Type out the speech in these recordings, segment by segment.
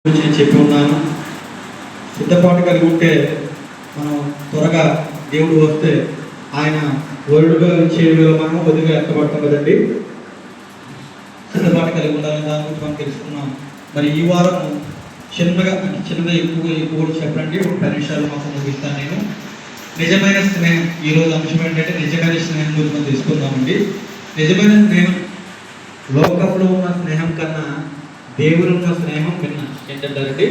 నేను చెప్పి ఉన్నాను. సిద్ధపాటు కలిగి ఉంటే మనం త్వరగా దేవుడు వస్తే ఆయన వరుడుగా చేయడంలో మనం కొద్దిగా ఎక్కబడతాం కదండి. సిద్ధపాటు కలిగి ఉండాలని దాని గురించి మనం తెలుసుకున్నాం. మరి ఈ వారం చిన్నగా ఎక్కువ చెప్పండి. ఒక 10 నిమిషాలు మాకు ముగిస్తాను నేను. నిజమైన స్నేహం ఈరోజు అంశం ఏంటంటే నిజమైన స్నేహం గురించి మనం తెలుసుకుందామండి. నిజమైన స్నేహం లోకంలో ఉన్న స్నేహం కన్నా దేవుడిలో ఉన్న స్నేహం కన్నా ఏంటంటారండి,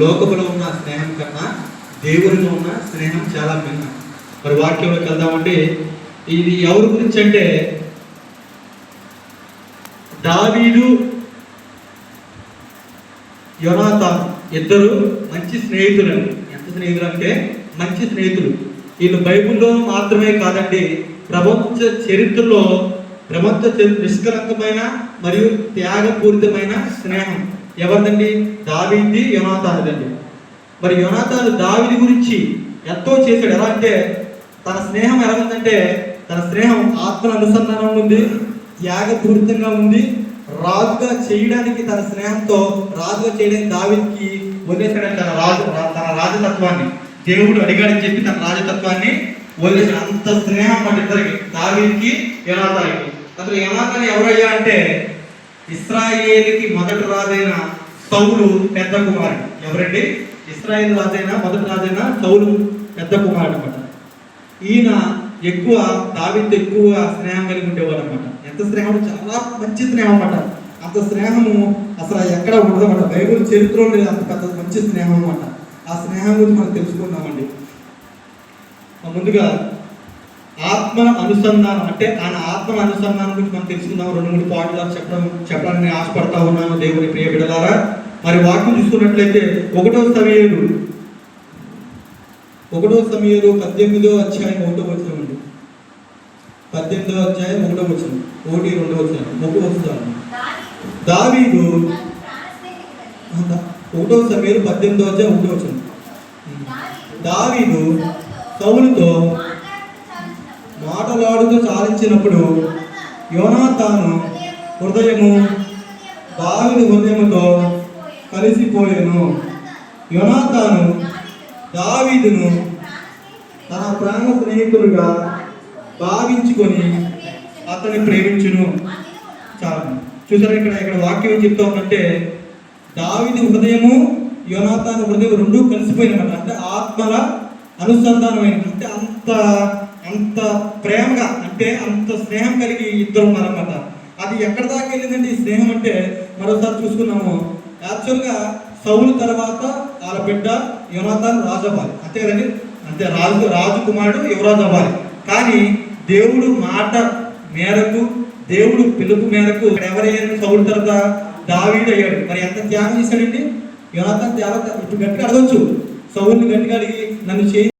లోకంలో ఉన్న స్నేహం కన్నా దేవుడిలో ఉన్న స్నేహం చాలా భిన్న. మరి వాక్యంలోకి వెళ్దామంటే ఇది ఎవరి గురించి అంటే దావీదు యోనాతాను ఇద్దరు మంచి స్నేహితులు. ఎంత స్నేహితులు అంటే మంచి స్నేహితులు. వీళ్ళు బైబిల్లో మాత్రమే కాదండి, ప్రపంచ చరిత్రలో నిష్కలంకమైన మరియు త్యాగపూరితమైన స్నేహం ఎవరిదండి? దావీది యోనాతానుదండి. మరి యోనాతాను దావీదు గురించి ఎంతో చేశాడు. ఎలా అంటే తన స్నేహం ఎలా ఉందంటే తన స్నేహం ఆత్మ అనుసంధానం ఉంది, త్యాగపూరితంగా ఉంది. రాజుగా చేయడానికి తన స్నేహంతో రాజుగా చేయడానికి దావీదుకి వదిలేశాడు తన రాజతత్వాన్ని. దేవుడు అడిగాడని చెప్పి తన రాజతత్వాన్ని వదిలేశాడు. అంత స్నేహం మన ఇద్దరికి, దావీదుకి యోనాతానుకి. అసలు యోనాతాను ఎవరయ్యా అంటే ఇశ్రాయేలుకి మొదటి రాజైన సౌలు పెద్ద కుమారుడు. ఎవరండి? ఇశ్రాయేలు రాజైన మొదటి రాజైన సౌలు పెద్ద కుమారుడు అనమాట. ఈయన దావీదుతో ఎక్కువ స్నేహం కలిగి ఉండేవాడు అనమాట. ఎంత స్నేహం, చాలా మంచి స్నేహం అన్నమాట. అంత స్నేహము అసలు ఎక్కడ ఉండదన్నమాట. బైబిల్ చరిత్రలో లేదు అంత పెద్ద మంచి స్నేహం అన్నమాట. ఆ స్నేహం గురించి మనం తెలుసుకుందామండి. ముందుగా ఆత్మ అనుసంధానం అంటే ఆయన ఆత్మ అనుసంధానం గురించి మనం తెలుసుకుందాం. 2-3 పాయింట్లు చెప్పడానికి నేను ఆశపడతా ఉన్నాను దేవుని ప్రియ బిడ్డలారా. మరి వాక్యం చూసుకున్నట్లయితే 1 సమూయేలు 18వ అధ్యాయం 1వ వచనం అండి. 18వ అధ్యాయం 1వ వచనం, 1-2 వచనం. దావీదు 1 సమూయేలు 18వ అధ్యాయం 1వ వచనం. దావీదు సౌలుతో మాటలాడుతూ చాలించినప్పుడు యోనాతాను హృదయము దావీదు హృదయముతో కలిసిపోయాను. యోనాతాను దావీదును తన ప్రాణ స్నేహితులుగా భావించుకొని అతన్ని ప్రేమించును. చాలా చూసారు. ఇక్కడ వాక్యం ఏం చెప్తా ఉందంటే దావీదు హృదయము యోనాతాను హృదయం రెండూ కలిసిపోయినమాట. అంటే ఆత్మల అనుసంధానమైన, అంటే అంత ప్రేమగా, అంటే అంత స్నేహం కలిగి ఇద్దరు ఉన్నారన్నమాట. అది ఎక్కడి దాకా వెళ్ళిందండి ఈ స్నేహం అంటే మరోసారి చూసుకున్నాము. యాక్చువల్గా సౌలు తర్వాత వాళ్ళ బిడ్డ యోనాతాను రాజు అవ్వాలి, అంతే కదండి. అంతే, రాజు కుమారుడు యువరాజు అవ్వాలి. కానీ దేవుడు మాట మేరకు, దేవుడు పిలుపు మేరకు ఎవరయ్యారు? సౌలు తర్వాత దావీదు అయ్యాడు. మరి ఎంత త్యాగం చేశాడండి యోనాతాను. త్యాగం ఇప్పుడు గట్టిగా అడగచ్చు, సౌలుని గట్టిగా అడిగి నన్ను చేయి